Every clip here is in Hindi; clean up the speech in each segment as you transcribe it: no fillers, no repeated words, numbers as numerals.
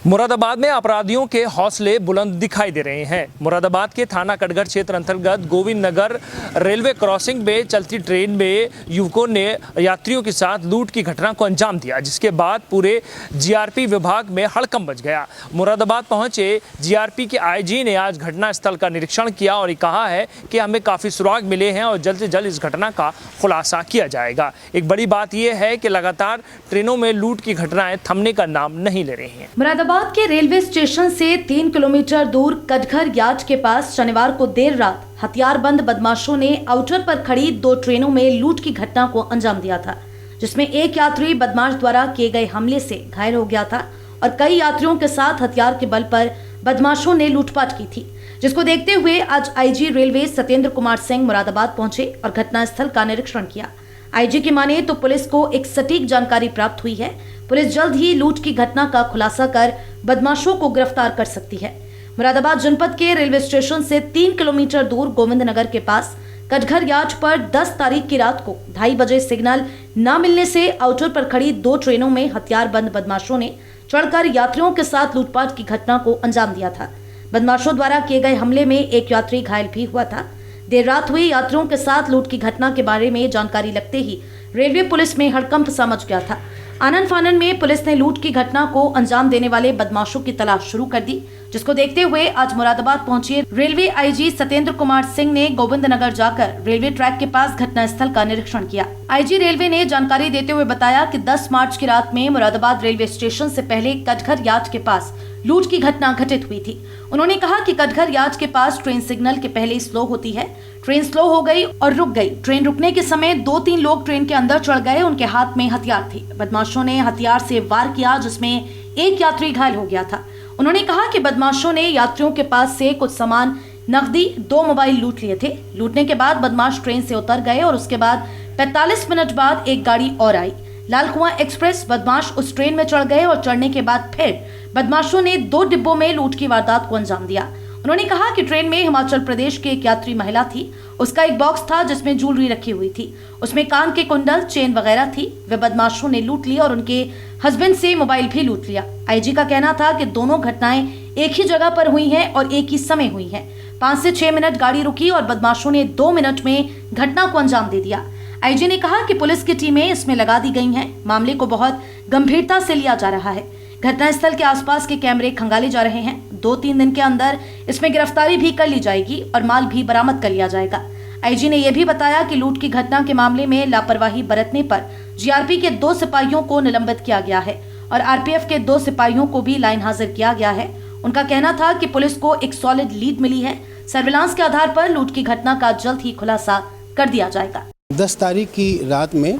मुरादाबाद में अपराधियों के हौसले बुलंद दिखाई दे रहे हैं। मुरादाबाद के थाना कटघर क्षेत्र अंतर्गत गोविंद नगर रेलवे क्रॉसिंग में चलती ट्रेन में युवकों ने यात्रियों के साथ लूट की घटना को अंजाम दिया, जिसके बाद पूरे जीआरपी विभाग में हड़कंप मच गया। मुरादाबाद पहुंचे जीआरपी के आईजी ने आज घटनास्थल का निरीक्षण किया और कहा है कि हमें काफ़ी सुराग मिले हैं और जल्द से जल्द इस घटना का खुलासा किया जाएगा। एक बड़ी बात यह है कि लगातार ट्रेनों में लूट की घटनाएं थमने का नाम नहीं ले रही हैं। मुरादाबाद के रेलवे स्टेशन से 3 किलोमीटर दूर कटघर यार्ड के पास शनिवार को देर रात हथियारबंद बदमाशों ने आउटर पर खड़ी 2 ट्रेनों में लूट की घटना को अंजाम दिया था, जिसमें एक यात्री बदमाश द्वारा किए गए हमले से घायल हो गया था और कई यात्रियों के साथ हथियार के बल पर बदमाशों ने लूटपाट की थी, जिसको देखते हुए आज आईजी रेलवे सत्येंद्र कुमार सिंह मुरादाबाद पहुंचे और घटनास्थल का निरीक्षण किया। आईजी की माने तो पुलिस को एक सटीक जानकारी प्राप्त हुई है। पुलिस जल्द ही लूट की घटना का खुलासा कर बदमाशों को गिरफ्तार कर सकती है। मुरादाबाद जनपद के रेलवे स्टेशन से 3 किलोमीटर दूर गोविंद नगर के पास कटघर यार्ड पर 10 तारीख की रात को 2:30 बजे सिग्नल न मिलने से आउटर पर खड़ी 2 ट्रेनों में हथियारबंद बदमाशों ने चढ़कर यात्रियों के साथ लूटपाट की घटना को अंजाम दिया था। बदमाशों द्वारा किए गए हमले में एक यात्री घायल भी हुआ था। देर रात हुई यात्रियों के साथ लूट की घटना के बारे में जानकारी लगते ही रेलवे पुलिस में हड़कंप सा मच गया था। आनन फानन में पुलिस ने लूट की घटना को अंजाम देने वाले बदमाशों की तलाश शुरू कर दी, जिसको देखते हुए आज मुरादाबाद पहुंचे रेलवे आईजी सत्येंद्र कुमार सिंह ने गोविंद नगर जाकर रेलवे ट्रैक के पास घटनास्थल का निरीक्षण किया। आईजी रेलवे ने जानकारी देते हुए बताया कि 10 मार्च की रात में मुरादाबाद रेलवे स्टेशन से पहले कटघर यार्ड के पास लूट की घटना घटित हुई थी। उन्होंने कहा कि कटघर यार्ड के पास ट्रेन सिग्नल के पहले स्लो होती है। ट्रेन स्लो हो गई और रुक गई। ट्रेन रुकने के समय 2-3 लोग ट्रेन के अंदर चढ़ गए। उनके हाथ में हथियार थे। बदमाशों ने हथियार से वार किया, जिसमें एक यात्री घायल हो गया था। उन्होंने कहा कि बदमाशों ने यात्रियों के पास से कुछ सामान, नकदी, 2 मोबाइल लूट लिए थे। लूटने के बाद बदमाश ट्रेन से उतर गए और उसके बाद 45 मिनट बाद एक गाड़ी और आई, लाल कुआं एक्सप्रेस। बदमाश उस ट्रेन में चढ़ गए और चढ़ने के बाद फिर बदमाशों ने 2 डिब्बों में लूट की वारदात को अंजाम दिया। उन्होंने कहा कि ट्रेन में हिमाचल प्रदेश की एक यात्री महिला थी। उसका एक बॉक्स था जिसमें ज्वेलरी रखी हुई थी। उसमें कान के कुंडल, चेन वगैरह थी। वे बदमाशों ने लूट ली और उनके हस्बैंड से मोबाइल भी लूट लिया। आईजी का कहना था कि दोनों घटनाएं एक ही जगह पर हुई हैं और एक ही समय हुई हैं। 5 से 6 मिनट गाड़ी रुकी और बदमाशों ने 2 मिनट में घटना को अंजाम दे दिया। आईजी ने कहा कि पुलिस की टीमें इसमें लगा दी गई हैं। मामले को बहुत गंभीरता से लिया जा रहा है। घटनास्थल के आसपास के कैमरे खंगाले जा रहे हैं। 2-3 दिन के अंदर इसमें गिरफ्तारी भी कर ली जाएगी और माल भी बरामद कर लिया जाएगा। आईजी ने यह भी बताया कि लूट की घटना के मामले में लापरवाही बरतने पर जीआरपी के 2 सिपाहियों को निलंबित किया गया है और आरपीएफ के 2 सिपाहियों को भी लाइन हाजिर किया गया है। उनका कहना था कि पुलिस को एक सॉलिड लीड मिली है। सर्विलांस के आधार पर लूट की घटना का जल्द ही खुलासा कर दिया जाएगा। 10 तारीख की रात में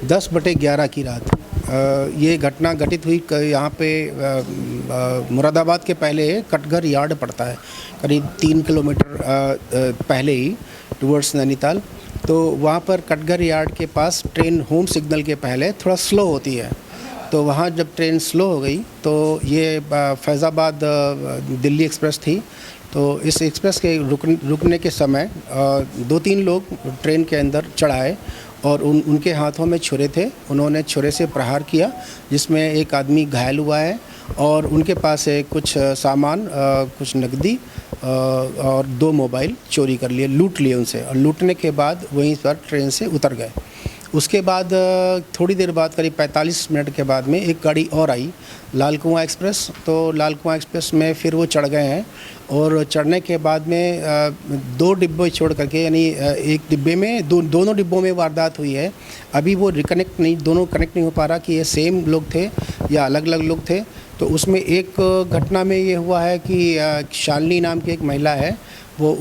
10/11 की रात ये घटना घटित हुई। यहाँ पे मुरादाबाद के पहले कटघर यार्ड पड़ता है, करीब 3 किलोमीटर पहले ही टुवर्ड्स नैनीताल। तो वहाँ पर कटघर यार्ड के पास ट्रेन होम सिग्नल के पहले थोड़ा स्लो होती है। तो वहाँ जब ट्रेन स्लो हो गई तो ये फैज़ाबाद दिल्ली एक्सप्रेस थी। तो इस एक्सप्रेस के रुकने के समय 2-3 लोग ट्रेन के अंदर चढ़ाए और उनके हाथों में छुरे थे। उन्होंने छुरे से प्रहार किया, जिसमें एक आदमी घायल हुआ है और उनके पास से कुछ सामान, कुछ नकदी और 2 मोबाइल चोरी कर लिए, लूट लिए उनसे। और लूटने के बाद वहीं पर ट्रेन से उतर गए। उसके बाद थोड़ी देर बाद, करीब 45 मिनट के बाद में एक गाड़ी और आई, लाल कुआं एक्सप्रेस। तो लाल कुआं एक्सप्रेस में फिर वो चढ़ गए हैं और चढ़ने के बाद में 2 डिब्बे छोड़ करके, यानी एक डिब्बे में दोनों डिब्बों में वारदात हुई है। अभी वो दोनों कनेक्ट नहीं हो पा रहा कि ये सेम लोग थे या अलग अलग लोग थे। तो उसमें एक घटना में ये हुआ है कि शालिनी नाम की एक महिला है, वो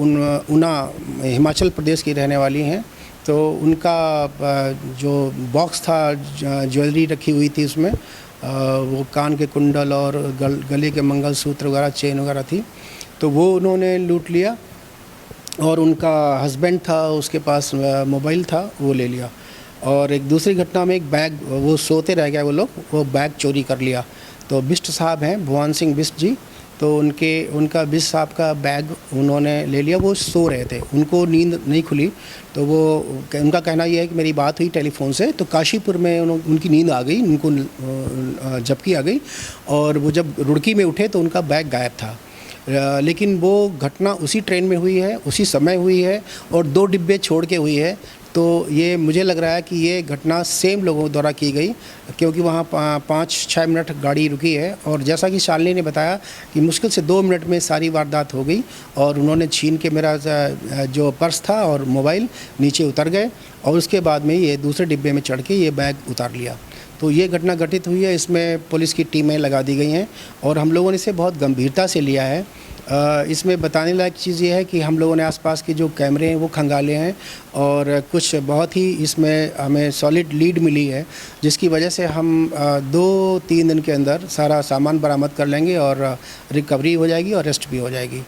ऊना हिमाचल प्रदेश की रहने वाली हैं। तो उनका जो बॉक्स था, ज्वेलरी रखी हुई थी उसमें, वो कान के कुंडल और गले के मंगलसूत्र वगैरह, चेन वगैरह थी। तो वो उन्होंने लूट लिया और उनका हस्बैंड था, उसके पास मोबाइल था, वो ले लिया। और एक दूसरी घटना में एक बैग, वो सोते रह गए वो लोग, वो बैग चोरी कर लिया। तो बिष्ट साहब हैं, भुवन सिंह बिष्ट जी, तो उनका 20 साहब का बैग उन्होंने ले लिया। वो सो रहे थे, उनको नींद नहीं खुली, तो उनका कहना यह है कि मेरी बात हुई टेलीफोन से, तो काशीपुर में उनकी नींद आ गई, उनको झपकी आ गई, और वो जब रुड़की में उठे तो उनका बैग गायब था। लेकिन वो घटना उसी ट्रेन में हुई है, उसी समय हुई है, और 2 डिब्बे छोड़ के हुई है। तो ये मुझे लग रहा है कि ये घटना सेम लोगों द्वारा की गई, क्योंकि वहाँ 5-6 मिनट गाड़ी रुकी है, और जैसा कि शालिनी ने बताया कि मुश्किल से 2 मिनट में सारी वारदात हो गई, और उन्होंने छीन के मेरा जो पर्स था और मोबाइल नीचे उतर गए, और उसके बाद में ये दूसरे डिब्बे में चढ़ के ये बैग उतार लिया। तो ये घटना घटित हुई है, इसमें पुलिस की टीमें लगा दी गई हैं, और हम लोगों ने इसे बहुत गंभीरता से लिया है। इसमें बताने लायक चीज़ ये है कि हम लोगों ने आसपास के जो कैमरे हैं वो खंगाले हैं, और कुछ बहुत ही इसमें हमें सॉलिड लीड मिली है, जिसकी वजह से हम 2-3 दिन के अंदर सारा सामान बरामद कर लेंगे, और रिकवरी हो जाएगी और अरेस्ट भी हो जाएगी।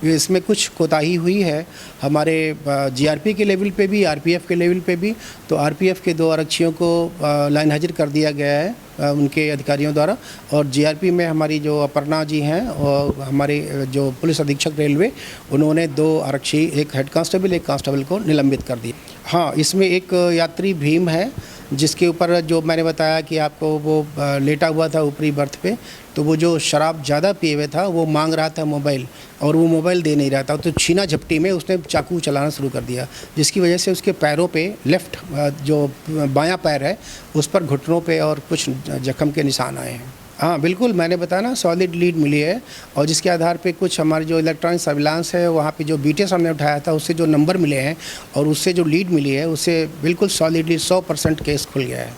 इसमें कुछ कोताही हुई है हमारे जीआरपी के लेवल पे भी, आरपीएफ के लेवल पे भी। तो आरपीएफ के 2 आरक्षियों को लाइन हाजिर कर दिया गया है उनके अधिकारियों द्वारा, और जीआरपी में हमारी जो अपर्णा जी हैं और हमारे जो पुलिस अधीक्षक रेलवे, उन्होंने 2 आरक्षी, एक हेड कांस्टेबल, एक कांस्टेबल को निलंबित कर दिया। हाँ, इसमें एक यात्री भीम है, जिसके ऊपर जो मैंने बताया कि आपको वो लेटा हुआ था ऊपरी बर्थ पे, तो वो जो शराब ज़्यादा पिए हुए था, वो मांग रहा था मोबाइल, और वो मोबाइल दे नहीं रहा था, तो छीना झपटी में उसने चाकू चलाना शुरू कर दिया, जिसकी वजह से उसके पैरों पे, लेफ़्ट जो बायां पैर है उस पर घुटनों पे और कुछ जख्म के निशान आए हैं। हाँ बिल्कुल, मैंने बताया ना, सॉलिड लीड मिली है, और जिसके आधार पे कुछ हमारी जो इलेक्ट्रॉनिक सर्विलांस है, वहाँ पे जो बीटीएस हमने उठाया था, उससे जो नंबर मिले हैं और उससे जो लीड मिली है, उससे बिल्कुल सॉलिडली 100% केस खुल गया है।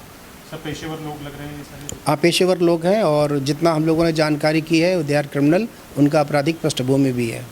सब पेशेवर लोग लग रहे हैं सारे? हाँ, पेशेवर लोग हैं, और जितना हम लोगों ने जानकारी की है, दे आर क्रिमिनल, उनका आपराधिक पृष्ठभूमि भी है।